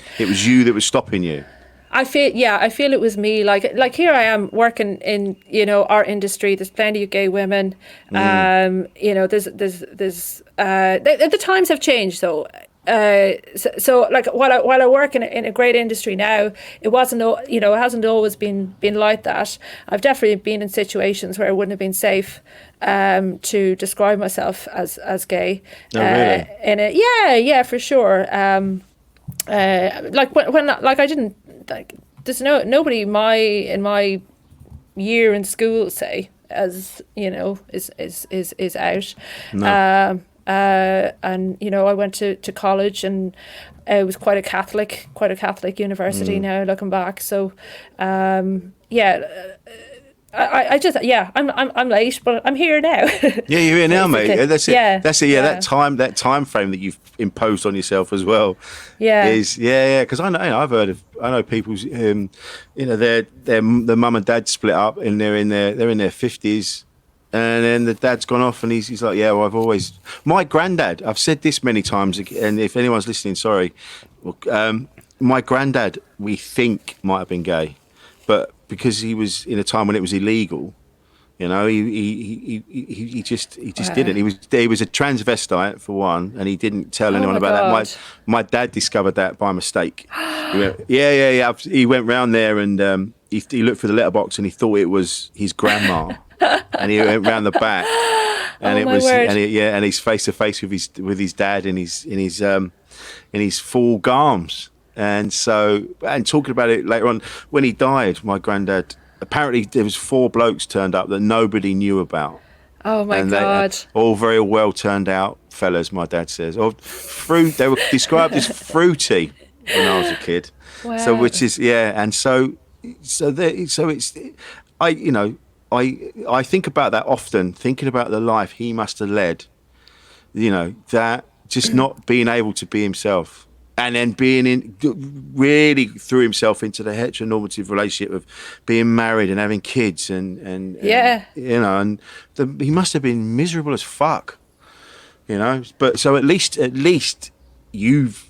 you that was stopping you. I feel it was me. Like here I am working in, you know, our industry. There's plenty of gay women. You know, there's the times have changed though. So like while I work in a great industry now, it hasn't always been like that. I've definitely been in situations where it wouldn't have been safe to describe myself as gay. Oh, really? Yeah, for sure. Like when like I didn't like. There's nobody in my year in school, say, as you know, is out. No. And you know, I went to college, and it was quite a Catholic university. Now looking back, so I just I'm late, but I'm here now. Yeah, you're here now, mate. That's it. Yeah, that's it. Yeah, that time frame that you've imposed on yourself as well. Yeah, is because I know people's you know the mum and dad split up, and they're in their 50s. And then the dad's gone off, and he's like, yeah, well, my granddad, I've said this many times, and if anyone's listening, sorry, my granddad, we think might have been gay, but because he was in a time when it was illegal, you know, he just didn't. He was a transvestite for one, and he didn't tell anyone about that. My dad discovered that by mistake. He went, yeah. He went round there, and he looked through the letterbox, and he thought it was his grandma. And he went round the back, and and he's face to face with his dad in his full garms, and talking about it later on when he died. My granddad, apparently there was 4 blokes turned up that nobody knew about. Oh my God! All very well turned out fellas, my dad says. Or they were described as fruity when I was a kid. Wow. So which is and so it's I think about that often, thinking about the life he must have led, you know, that just not being able to be himself, and then really threw himself into the heteronormative relationship of being married and having kids and you know, and he must have been miserable as fuck, you know. But so at least you've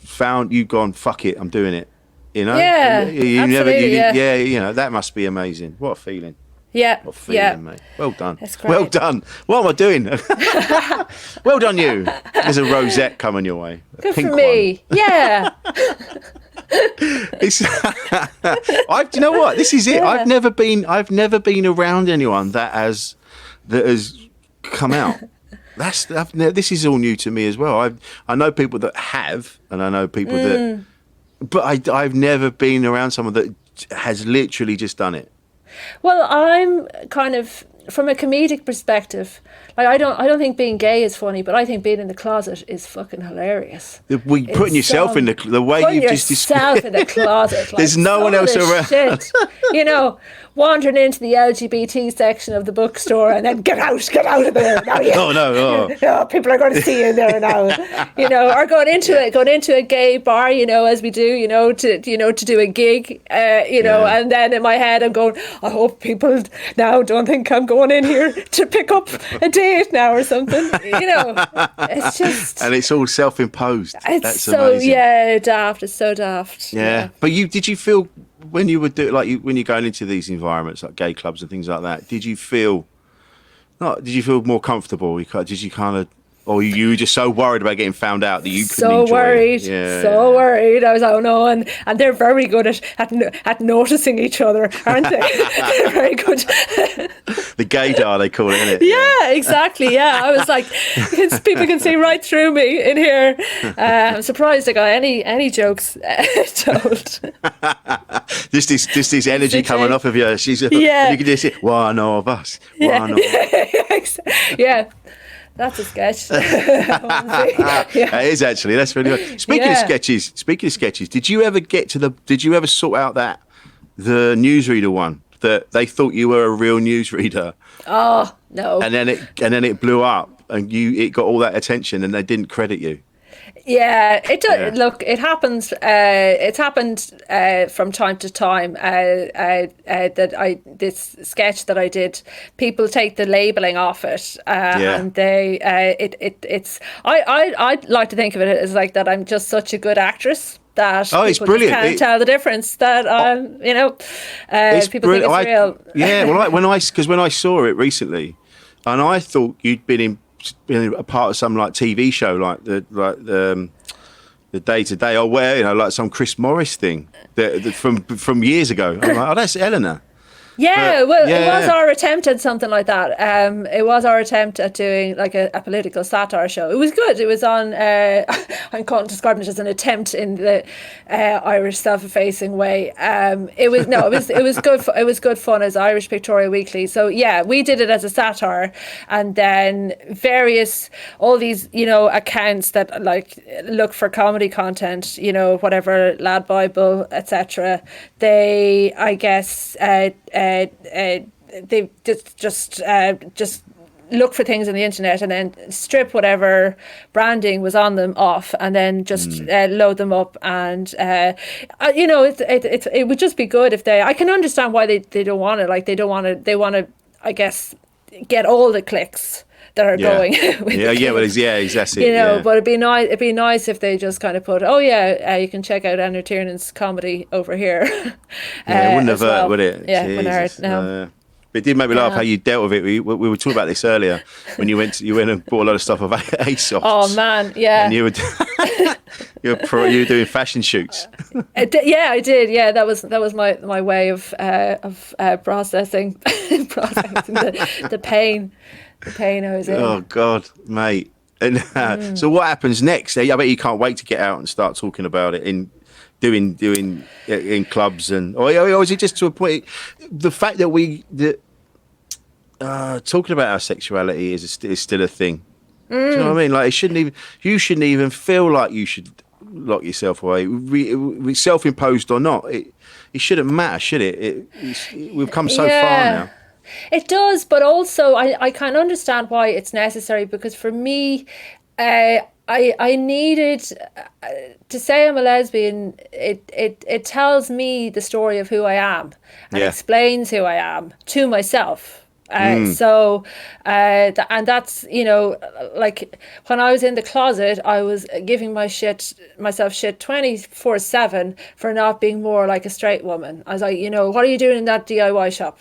gone, fuck it, I'm doing it, you know. Absolutely. You know, that must be amazing. What a feeling. Yeah, what a feeling, mate. Well done. That's great. Well done. What am I doing? Well done, you. There's a rosette coming your way. Good for me. One. Yeah. Do you know what? This is it. Yeah. I've never been around anyone that has come out. This is all new to me as well. I know people that have, and I know people that, but I've never been around someone that has literally just done it. Well, I'm kind of, from a comedic perspective, like I don't think being gay is funny, but I think being in the closet is fucking hilarious. Putting yourself in the way you've just described. Putting yourself in the closet. There's no one else around. Shit. You know, wandering into the LGBT section of the bookstore and then get out of there. Now, no, people are going to see you there now. You know, or going into a gay bar, you know, as we do, to do a gig, and then in my head I'm going, I hope people now don't think I'm going in here to pick up a date now or something. You know, it's just, and it's all self-imposed. That's so amazing. Daft. It's so daft. Yeah. But did you feel when you would do when you're going into these environments like gay clubs and things like that? Did you feel Not, did you feel more comfortable? Did you kind of, or you were just so worried about getting found out that you couldn't enjoy it? So worried. I was like, oh no, and they're very good at noticing each other, aren't they? They're very good. The gaydar, they call it, isn't it? Yeah, exactly. Yeah, I was like, people can see right through me in here. I'm surprised I got any jokes told. Just this energy coming off of you. You can just see one of us. One of us. Yeah. That's a sketch. It is actually. That's really good. Speaking of sketches, did you ever sort out the newsreader one that they thought you were a real newsreader? Oh no. And then it blew up and it got all that attention and they didn't credit you. Yeah, it does. Yeah. Look, it happens. It's happened from time to time. This sketch that I did, people take the labelling off it, and it's. I'd like to think of it as like that. I'm just such a good actress that it's brilliant. Can't tell the difference. That people think it's real. Yeah, well, when I saw it recently, and I thought you'd been a part of some like TV show, like the Day to Day, or where like some Chris Morris thing from years ago. I'm like, oh, that's Eleanor. Yeah, it was our attempt at something like that. It was our attempt at doing like a political satire show. It was good. It was on. I'm describing it as an attempt in the Irish self-effacing way. It was good. It was good fun as Irish Pictorial Weekly. So yeah, we did it as a satire, and then all these accounts that like look for comedy content. Whatever, Lad Bible, etc. They, I guess. They just look for things on the internet and then strip whatever branding was on them off and then just load them up and it would just be good if I can understand why they don't want it. Like they want to I guess get all the clicks that are going with exactly. But it'd be nice if they just kind of put, you can check out Eleanor Tiernan's comedy over here. It wouldn't have hurt, would it? Yeah, wouldn't hurt. No. But it did make me laugh how you dealt with it. We were talking about this earlier when you went and bought a lot of stuff of ASOS. Oh man, yeah. And you were you were doing fashion shoots. I did. Yeah, that was my way of processing the pain. The pain I was in. Oh God, mate! And so, what happens next? I bet you can't wait to get out and start talking about it in doing in clubs or is it just to a point? The fact that talking about our sexuality is still a thing. Do you know what I mean? Like you shouldn't even feel like you should lock yourself away, self-imposed or not. It shouldn't matter, should it? We've come so far now. It does, but also I can understand why it's necessary, because for me, I needed to say I'm a lesbian. It tells me the story of who I am and explains who I am to myself. So and that's like when I was in the closet, I was giving myself shit 24/7 for not being more like a straight woman. I was like, what are you doing in that DIY shop?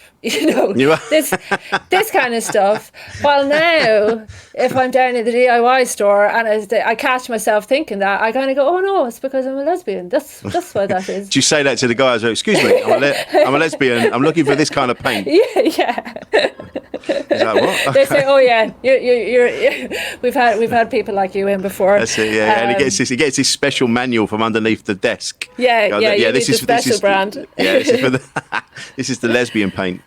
This kind of stuff. While now, if I'm down in the DIY store and I catch myself thinking that, I kind of go, oh no, it's because I'm a lesbian. That's why that is. Do you say that to the guys? Excuse me, I'm a lesbian. I'm looking for this kind of paint. Yeah. Is that what? They say, "Oh yeah, you're we've had people like you in before." That's it. Yeah, and he gets this special manual from underneath the desk. This is special brand. Yeah, this is the lesbian paint.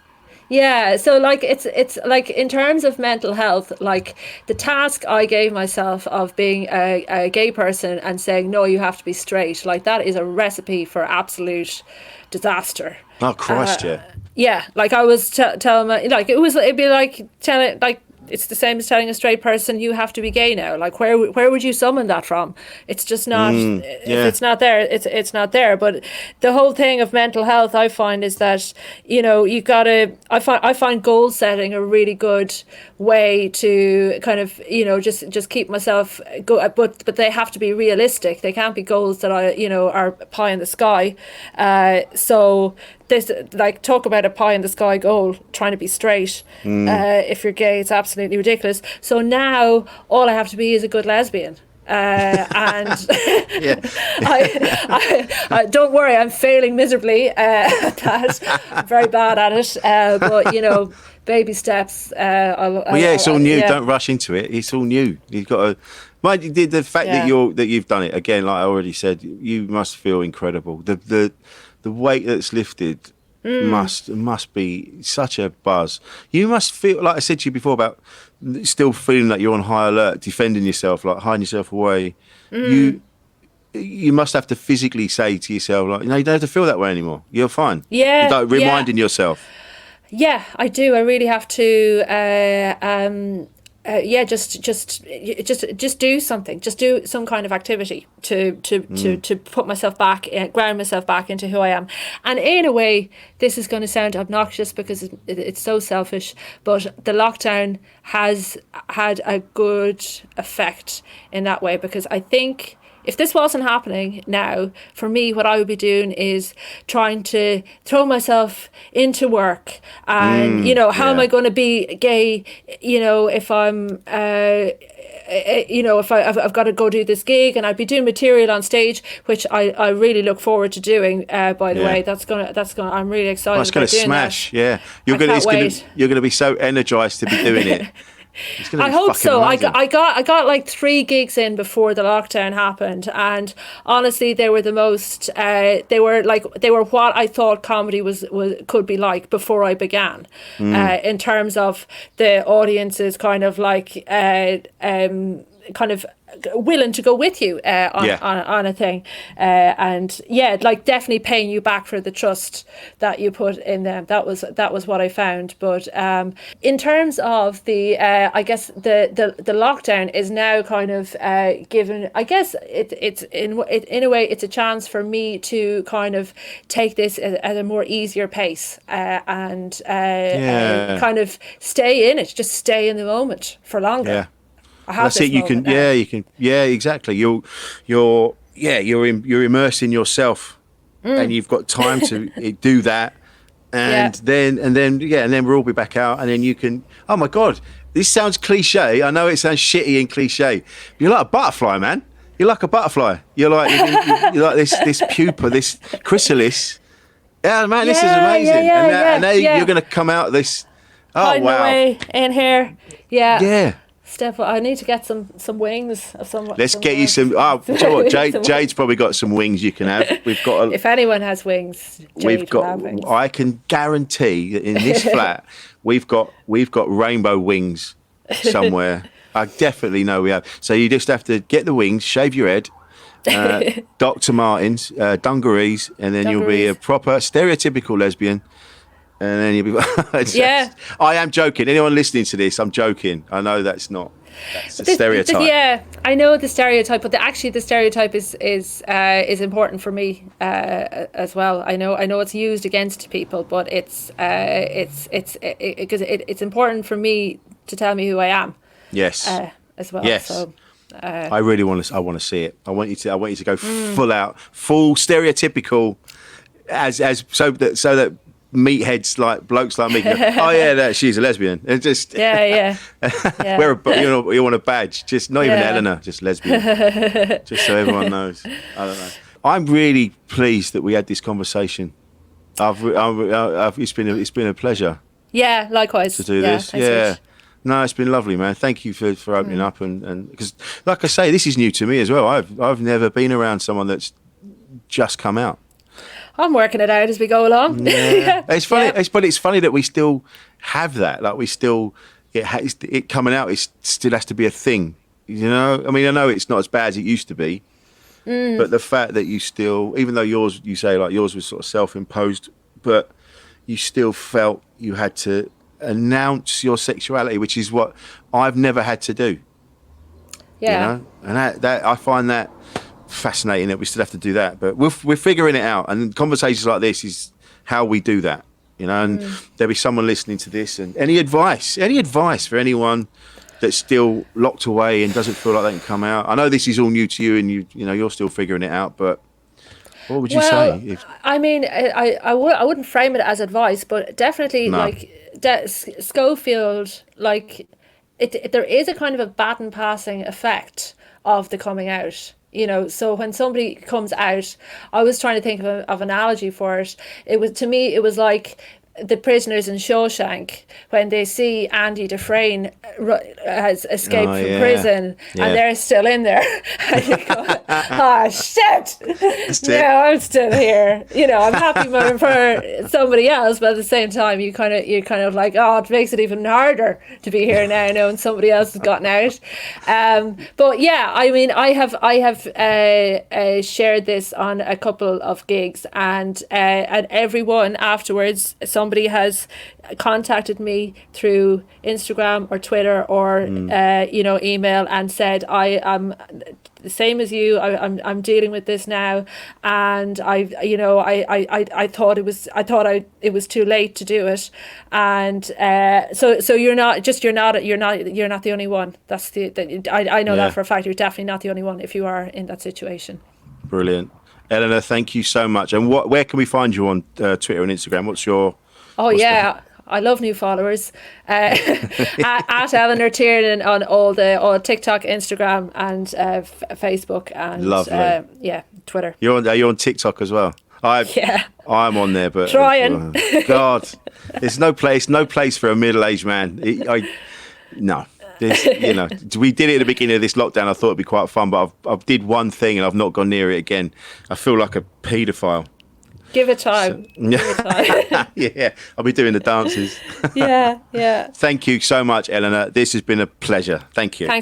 Yeah, so like it's like in terms of mental health, like the task I gave myself of being a gay person and saying no, you have to be straight, like that is a recipe for absolute disaster. Oh Christ, yeah, like I was telling my, like it'd be like telling, like it's the same as telling a straight person you have to be gay now. Like where would you summon that from? It's just not. If it's not there, it's not there. But the whole thing of mental health, I find, is that you've got to. I find goal setting a really good way to kind of just keep myself go. But they have to be realistic. They can't be goals that are pie in the sky. So this, like, talk about a pie in the sky goal, trying to be straight. If you're gay, it's absolutely ridiculous. So now all I have to be is a good lesbian. And I don't worry, I'm failing miserably at that. I'm very bad at it. But, you know, baby steps. It's all new. Don't rush into it. It's all new. You've got to. The fact that you've done it again, like I already said, you must feel incredible. The weight that's lifted must be such a buzz. You must feel, like I said to you before, about still feeling like you're on high alert, defending yourself, like hiding yourself away. You must have to physically say to yourself, like, you don't have to feel that way anymore. You're fine. Yeah, like reminding yourself. Yeah, I do. I really have to. Just do something. Just do some kind of activity to put myself back, ground myself back into who I am. And in a way, this is going to sound obnoxious because it's so selfish, but the lockdown has had a good effect in that way, because I think if this wasn't happening now, for me, what I would be doing is trying to throw myself into work. And, how am I going to be gay, if I'm, if I've got to go do this gig, and I'd be doing material on stage, which I really look forward to doing, by the way. That's gonna, I'm really excited about doing that. It's going to smash, You're going to be so energised to be doing it. I hope so. I got like 3 gigs in before the lockdown happened, and honestly, they were the most. They were what I thought comedy could be like before I began, in terms of the audiences kind of like kind of willing to go with you on a thing, and like definitely paying you back for the trust that you put in them. That was what I found. But in terms of the I guess the lockdown is now kind of given, I guess it's in a way it's a chance for me to kind of take this at a more easier pace, and kind of stay in it, just stay in the moment for longer. That's it. You can, exactly. You're immersing yourself, and you've got time to do that, and then we'll all be back out, and then you can. Oh my God, this sounds cliche. I know it sounds shitty and cliche. But you're like a butterfly, man. You're like a butterfly. You're like this pupa, this chrysalis. Yeah, man, this is amazing. And now you're going to come out this. Oh hiding wow! Away in here, yeah. Steph, I need to get some wings of some. Let's get you some. Oh, you know what? Jade's probably got some wings you can have. We've got. If anyone has wings, Jade will have wings. I can guarantee that in this flat, we've got rainbow wings somewhere. I definitely know we have. So you just have to get the wings, shave your head, Dr. Martens, dungarees, and then you'll be a proper stereotypical lesbian. And then you'll be. I am joking. Anyone listening to this, I'm joking. I know that's a stereotype. I know the stereotype, but the stereotype is important for me as well. I know it's used against people, but it's important for me to tell me who I am. Yes. As well. Yes. So, I really want to. I want to see it. I want you to go full stereotypical, so that meatheads like blokes like me can go, oh yeah, she's a lesbian. And just yeah. you want a badge, just not even Eleanor, just lesbian, just so everyone knows. I don't know. I'm really pleased that we had this conversation. It's been a pleasure. Yeah, likewise. To do this. Yeah. No, it's been lovely, man. Thank you for opening up, and because, like I say, this is new to me as well. I've never been around someone that's just come out. I'm working it out as we go along. Yeah. It's funny, but it's funny that we still have that. Like it coming out. It still has to be a thing. You know, I mean, I know it's not as bad as it used to be, but the fact that you still, even though yours was sort of self-imposed, but you still felt you had to announce your sexuality, which is what I've never had to do. Yeah. You know? And that I find that fascinating that we still have to do that, but we're figuring it out, and conversations like this is how we do that, you know. And there'll be someone listening to this, and any advice for anyone that's still locked away and doesn't feel like they can come out. I know this is all new to you, and you're still figuring it out, but What would you say? If... I mean, I wouldn't frame it as advice, but definitely like Schofield, like there is a kind of a baton passing effect of the coming out. You know, so when somebody comes out, I was trying to think of an analogy for it. To me, it was like the prisoners in Shawshank when they see Andy Dufresne has escaped from prison and they're still in there. And you go, shit! No, I'm still here. You know, I'm happy for somebody else, but at the same time, you kind of like, it makes it even harder to be here now, knowing somebody else has gotten out. But yeah, I mean, I have shared this on a couple of gigs, and everyone afterwards, somebody has contacted me through Instagram or Twitter or email and said, I am the same as you. I'm dealing with this now, and I thought it was too late to do it, and so you're not the only one. That's I know that for a fact. You're definitely not the only one if you are in that situation. Brilliant, Eleanor. Thank you so much. And where can we find you on Twitter and Instagram? What's I love new followers. At Eleanor Tiernan on all TikTok, Instagram, and Facebook, and lovely. Twitter. You're on TikTok as well. I'm on there, but trying. God, there's no place for a middle-aged man. No. We did it at the beginning of this lockdown. I thought it'd be quite fun, but I've did one thing and I've not gone near it again. I feel like a paedophile. Give it time. Give it time. Yeah, I'll be doing the dances. Yeah. Thank you so much, Eleanor. This has been a pleasure. Thank you. Thanks.